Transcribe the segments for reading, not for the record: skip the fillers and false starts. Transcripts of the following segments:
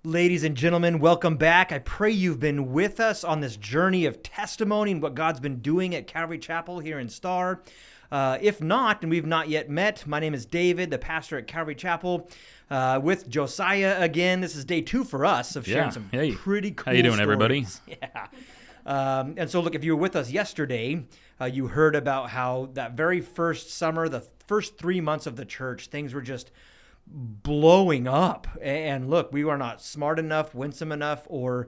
Ladies and gentlemen, welcome back. I pray you've been with us on this journey of testimony and what God's been doing at Calvary Chapel here in Star. If not, and we've not yet met, my name is David, the pastor at Calvary Chapel, with Josiah again. This is day 2 for us of sharing some pretty cool How you doing, stories. everybody? Yeah. And so, look, if you were with us yesterday, you heard about how that very first summer, the first 3 months of the church, things were just blowing up. And look, we were not smart enough, winsome enough, or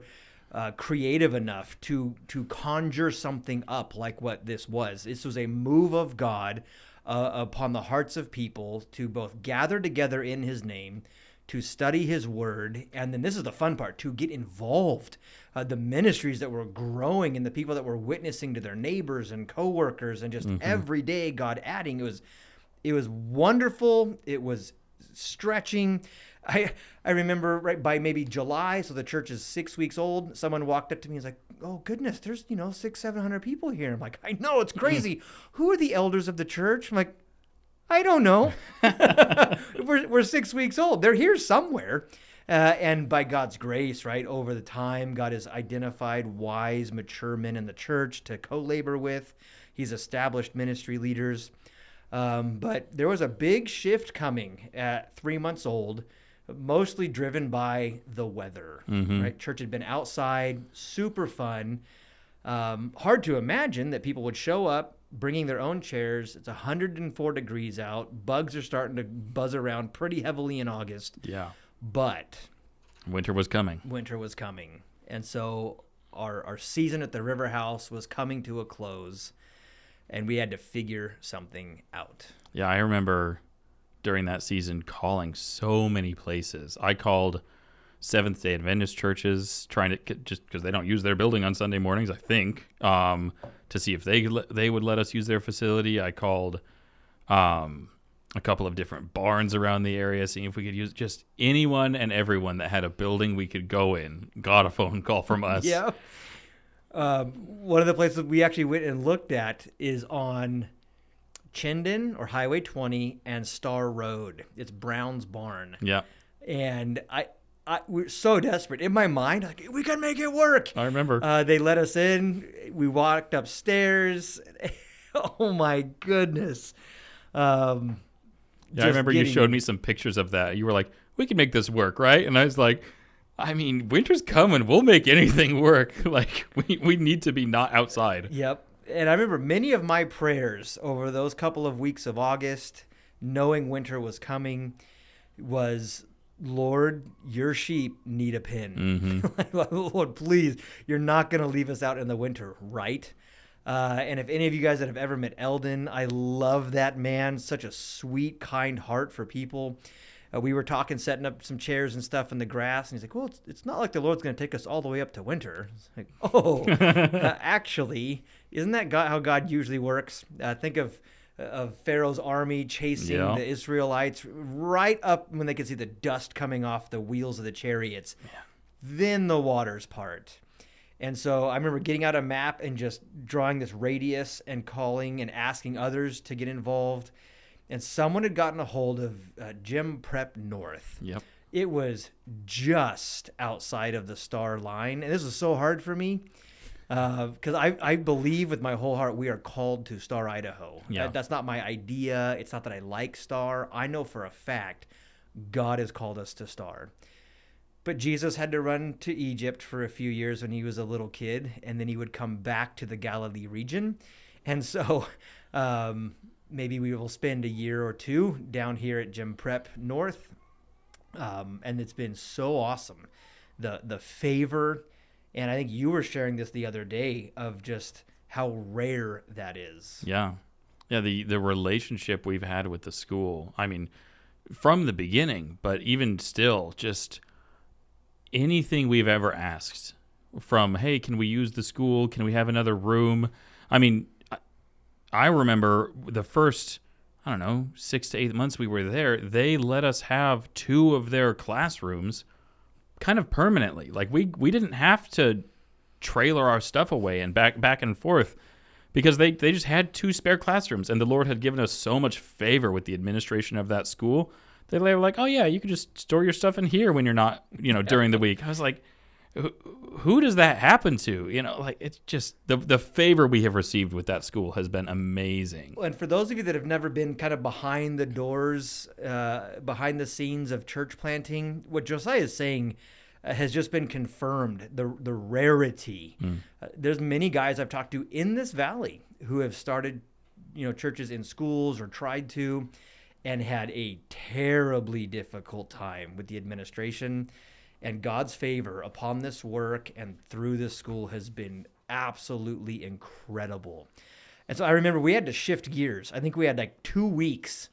creative enough to conjure something up like what this was. This was a move of God upon the hearts of people to both gather together in his name, to study his word, and then this is the fun part, to get involved. The ministries that were growing and the people that were witnessing to their neighbors and coworkers, and just every day God adding. It was wonderful. It was stretching. I remember right by maybe July, so the church is 6 weeks old, someone walked up to me and was like, oh goodness, there's 600-700 people here. I'm like, I know, it's crazy. Who are the elders of the church? I'm like, I don't know. We're 6 weeks old. They're here somewhere. And by God's grace, right, over the time, God has identified wise, mature men in the church to co-labor with. He's established ministry leaders. But there was a big shift coming at 3 months old, mostly driven by the weather, right? Church had been outside, super fun. Hard to imagine that people would show up bringing their own chairs. It's 104 degrees out. Bugs are starting to buzz around pretty heavily in August. Yeah. But Winter was coming. And so our season at the River House was coming to a close, and we had to figure something out. Yeah, I remember during that season calling so many places. I called Seventh-day Adventist churches, trying to just because they don't use their building on Sunday mornings, I think, to see if they would let us use their facility. I called a couple of different barns around the area, seeing if we could use just anyone and everyone that had a building we could go in. Got a phone call from us. Yeah. One of the places we actually went and looked at is on Chinden or Highway 20 and Star Road. It's Brown's Barn. Yeah. And we're so desperate. In my mind, like, we can make it work. I remember. They let us in. We walked upstairs. Oh my goodness. Yeah, I remember you showed me some pictures of that. You were like, we can make this work, right? And I was like, I mean, winter's coming. We'll make anything work. Like, we need to be not outside. Yep. And I remember many of my prayers over those couple of weeks of August, knowing winter was coming, was, Lord, your sheep need a pen. Lord, please, you're not going to leave us out in the winter, right? And if any of you guys that have ever met Eldon, I love that man. Such a sweet, kind heart for people. We were talking, setting up some chairs and stuff in the grass, and he's like, well, it's not like the Lord's going to take us all the way up to winter. It's like, actually, isn't that how God usually works? Think of Pharaoh's army chasing the Israelites right up when they could see the dust coming off the wheels of the chariots. Yeah. Then the waters part. And so I remember getting out a map and just drawing this radius and calling and asking others to get involved. And someone had gotten a hold of Gym Prep North. Yep. It was just outside of the Star line. And this was so hard for me because I believe with my whole heart we are called to Star, Idaho. Yeah. That's not my idea. It's not that I like Star. I know for a fact God has called us to Star. But Jesus had to run to Egypt for a few years when he was a little kid, and then he would come back to the Galilee region. And so maybe we will spend a year or two down here at Gym Prep North. And it's been so awesome. The favor, and I think you were sharing this the other day, of just how rare that is. Yeah. Yeah, the relationship we've had with the school, I mean, from the beginning, but even still, just anything we've ever asked, from, hey, can we use the school? Can we have another room? I mean, I remember the first, 6 to 8 months we were there, they let us have 2 of their classrooms kind of permanently. Like, we didn't have to trailer our stuff away and back and forth, because they just had 2 spare classrooms, and the Lord had given us so much favor with the administration of that school They were like, oh, yeah, you can just store your stuff in here when you're not, during the week. I was like, who does that happen to? Like, it's just the favor we have received with that school has been amazing. And for those of you that have never been kind of behind the doors, behind the scenes of church planting, what Josiah is saying has just been confirmed, the rarity. There's many guys I've talked to in this valley who have started, churches in schools or tried to, and had a terribly difficult time with the administration. And God's favor upon this work and through this school has been absolutely incredible. And so I remember we had to shift gears. I think we had like 2 weeks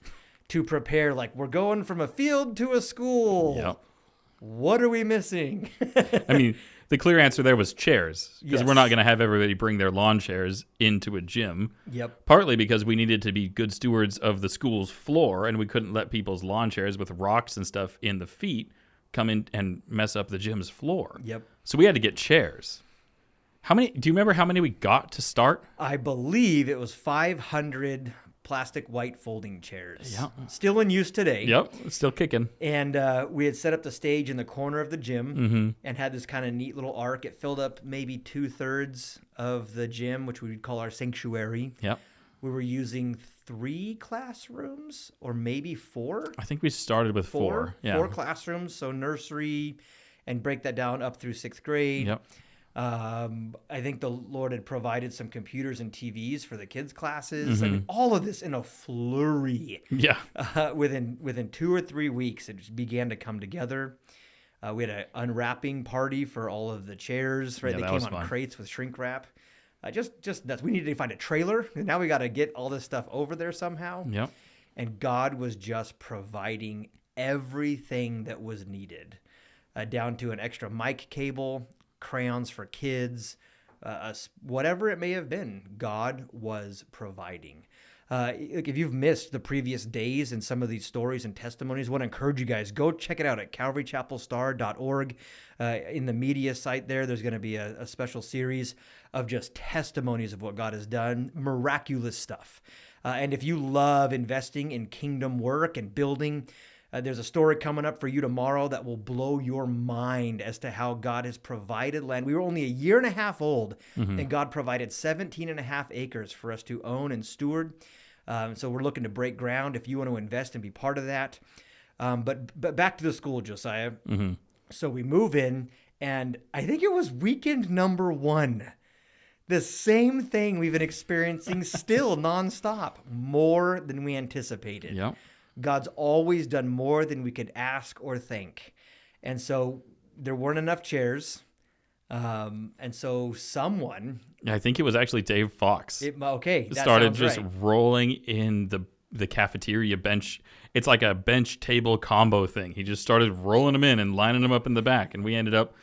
to prepare, like, we're going from a field to a school. Yep. What are we missing? I mean, the clear answer there was chairs, because Yes. we're not going to have everybody bring their lawn chairs into a gym. Yep. Partly because we needed to be good stewards of the school's floor, and we couldn't let people's lawn chairs with rocks and stuff in the feet come in and mess up the gym's floor. Yep. So we had to get chairs. Do you remember how many we got to start? I believe it was 500 plastic white folding chairs. Yeah. Still in use today. Yep, it's still kicking. And we had set up the stage in the corner of the gym and had this kind of neat little arc. It filled up maybe 2/3 of the gym, which we would call our sanctuary. Yep. We were using 3 classrooms or maybe 4. I think we started with 4. Yeah. 4 classrooms, so nursery, and break that down up through 6th grade. Yep. I think the Lord had provided some computers and TVs for the kids' classes. I mean, all of this in a flurry. Yeah. Within 2 or 3 weeks, it just began to come together. We had an unwrapping party for all of the chairs. Right, Yeah, they that came was on fun. crates with shrink wrap. Just nuts. We needed to find a trailer, and now we got to get all this stuff over there somehow. Yep. And God was just providing everything that was needed, down to an extra mic cable, crayons for kids, whatever it may have been. God was providing. If you've missed the previous days and some of these stories and testimonies, I want to encourage you guys, go check it out at calvarychapelstar.org. In the media site there's going to be a special series of just testimonies of what God has done, miraculous stuff. And if you love investing in kingdom work and building, there's a story coming up for you tomorrow that will blow your mind as to how God has provided land. We were only a year and a half old, and God provided 17 and a half acres for us to own and steward. So we're looking to break ground if you want to invest and be part of that. But back to the school, Josiah. So we move in, and I think it was weekend number 1. The same thing we've been experiencing still nonstop, more than we anticipated. Yep. God's always done more than we could ask or think. And so there weren't enough chairs. And so someone... I think it was actually Dave Fox. that started sounds just right. rolling in the cafeteria bench. It's like a bench table combo thing. He just started rolling them in and lining them up in the back. And we ended up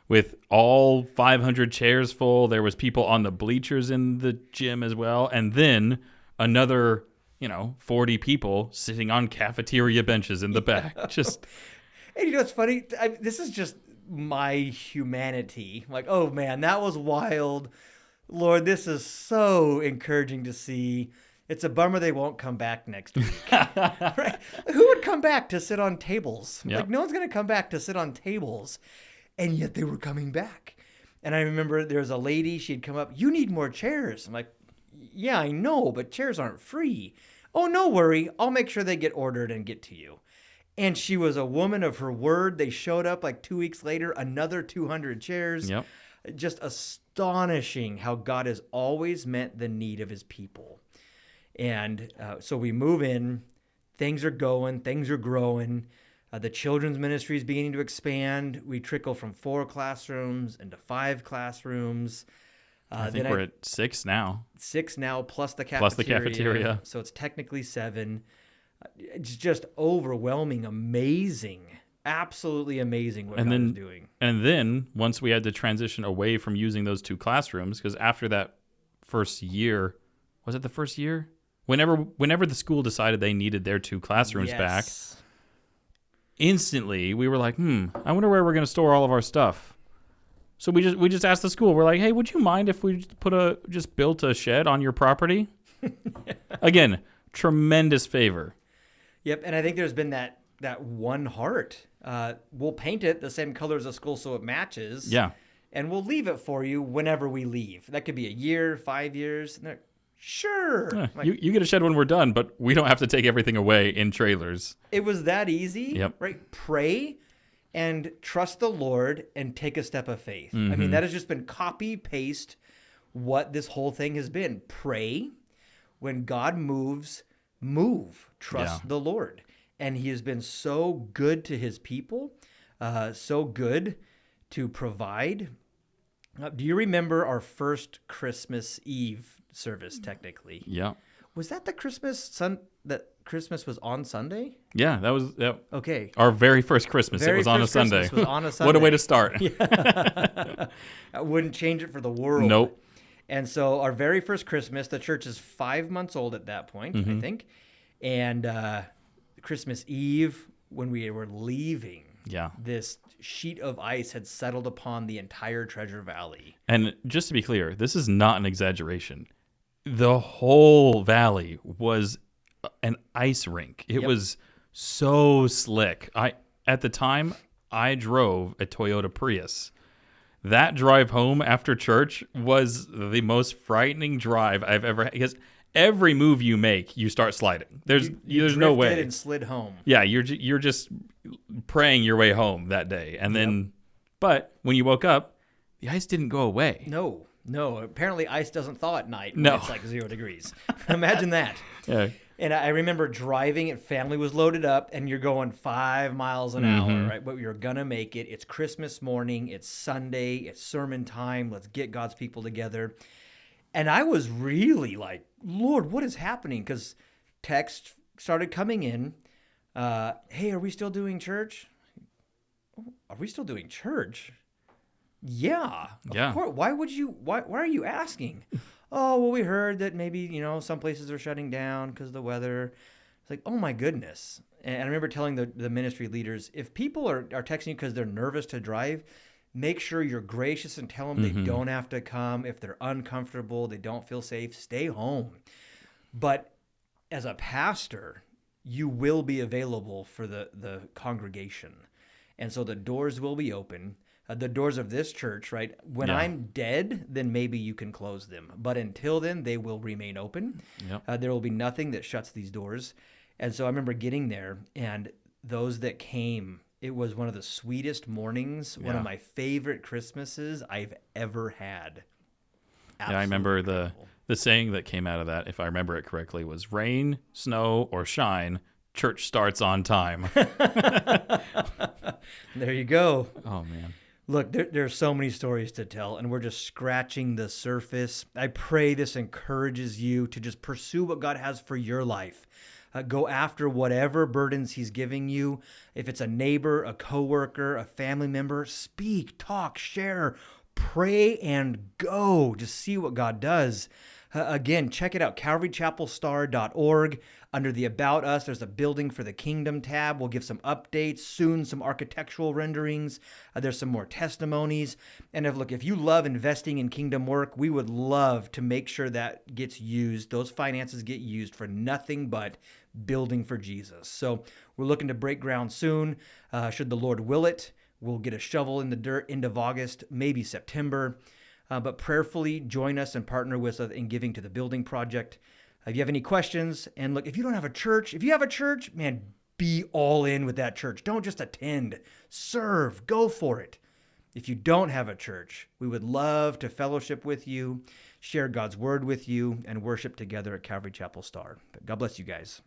with all 500 chairs full. There was people on the bleachers in the gym as well. And then another... 40 people sitting on cafeteria benches in the back. Just, And what's funny? This is just my humanity. Like, oh man, that was wild. Lord, this is so encouraging to see. It's a bummer they won't come back next week. Right? Who would come back to sit on tables? Yep. Like, no one's going to come back to sit on tables. And yet they were coming back. And I remember there was a lady, she'd come up, you need more chairs. I'm like, yeah, I know, but chairs aren't free. Oh, no worry. I'll make sure they get ordered and get to you. And she was a woman of her word. They showed up like 2 weeks later, another 200 chairs. Yep. Just astonishing how God has always met the need of his people. And so we move in. Things are going. Things are growing. The children's ministry is beginning to expand. We trickle from 4 classrooms into 5 classrooms. I think we're at 6 now. 6 now, plus the cafeteria. Plus the cafeteria. So it's technically 7. It's just overwhelming, amazing, absolutely amazing what God is doing. And then once we had to transition away from using those 2 classrooms, because after that first year, was it the first year? Whenever the school decided they needed their 2 classrooms back, instantly we were like, I wonder where we're going to store all of our stuff. So we just asked the school. We're like, hey, would you mind if we just built a shed on your property? Again, tremendous favor. Yep, and I think there's been that that one heart. We'll paint it the same color as the school so it matches. Yeah. And we'll leave it for you whenever we leave. That could be a year, 5 years. And they're, sure. Yeah, Like, you get a shed when we're done, but we don't have to take everything away in trailers. it was that easy, Yep. right? Pray and trust the Lord and take a step of faith. I mean, that has just been copy paste what this whole thing has been. Pray. When God moves, move. Trust Yeah. the Lord. And he has been so good to his people, so good to provide. Do you remember our first Christmas Eve service, technically? Yeah. Was that that Christmas was on Sunday? Yeah, that was Okay. our very first Christmas. It Very was on a first Sunday. Christmas was on a What a way Sunday. to start. I wouldn't change it for the world. Nope. And so our very first Christmas, the church is 5 months old at that point, I think. And Christmas Eve, when we were leaving, Yeah. this sheet of ice had settled upon the entire Treasure Valley. And just to be clear, this is not an exaggeration. The whole valley was an ice rink. It Yep. was so slick. At the time, I drove a Toyota Prius. That drive home after church was the most frightening drive I've ever had, because every move you make, you start sliding. There's no drifted way. and slid home. Yeah, you're just praying your way home that day. And then but when you woke up, the ice didn't go away. No. Apparently ice doesn't thaw at night when No. it's like 0 degrees. Imagine that. Yeah. And I remember driving and family was loaded up and you're going 5 miles an hour, right? But you're going to make it. It's Christmas morning. It's Sunday. It's sermon time. Let's get God's people together. And I was really like, Lord, what is happening? Because text started coming in. Hey, are we still doing church? Are we still doing church? Yeah. Yeah. Of course. Why are you asking? Oh, well, we heard that maybe, some places are shutting down because of the weather. It's like, oh my goodness. And I remember telling the ministry leaders, if people are texting you because they're nervous to drive, make sure you're gracious and tell them they don't have to come. If they're uncomfortable, they don't feel safe, stay home. But as a pastor, you will be available for the congregation. And so the doors will be open. The doors of this church, right? When Yeah. I'm dead, then maybe you can close them. But until then, they will remain open. Yep. There will be nothing that shuts these doors. And so I remember getting there, and those that came, it was one of the sweetest mornings, one Yeah. of my favorite Christmases I've ever had. Yeah, I remember Absolutely incredible. the saying that came out of that, if I remember it correctly, was rain, snow, or shine, church starts on time. There you go. Oh, man. Look, there are so many stories to tell, and we're just scratching the surface. I pray this encourages you to just pursue what God has for your life. Go after whatever burdens he's giving you. If it's a neighbor, a coworker, a family member, speak, talk, share, pray, and go. Just see what God does. Again, check it out, calvarychapelstar.org. Under the About Us, there's a Building for the Kingdom tab. We'll give some updates, soon some architectural renderings. There's some more testimonies. And if you love investing in kingdom work, we would love to make sure that gets used. Those finances get used for nothing but building for Jesus. So we're looking to break ground soon. Should the Lord will it, we'll get a shovel in the dirt end of August, maybe September. But prayerfully join us and partner with us in giving to the building project. If you have any questions, and look, if you don't have a church, if you have a church, man, be all in with that church. Don't just attend, serve, go for it. If you don't have a church, we would love to fellowship with you, share God's word with you, and worship together at Calvary Chapel Star. But God bless you guys.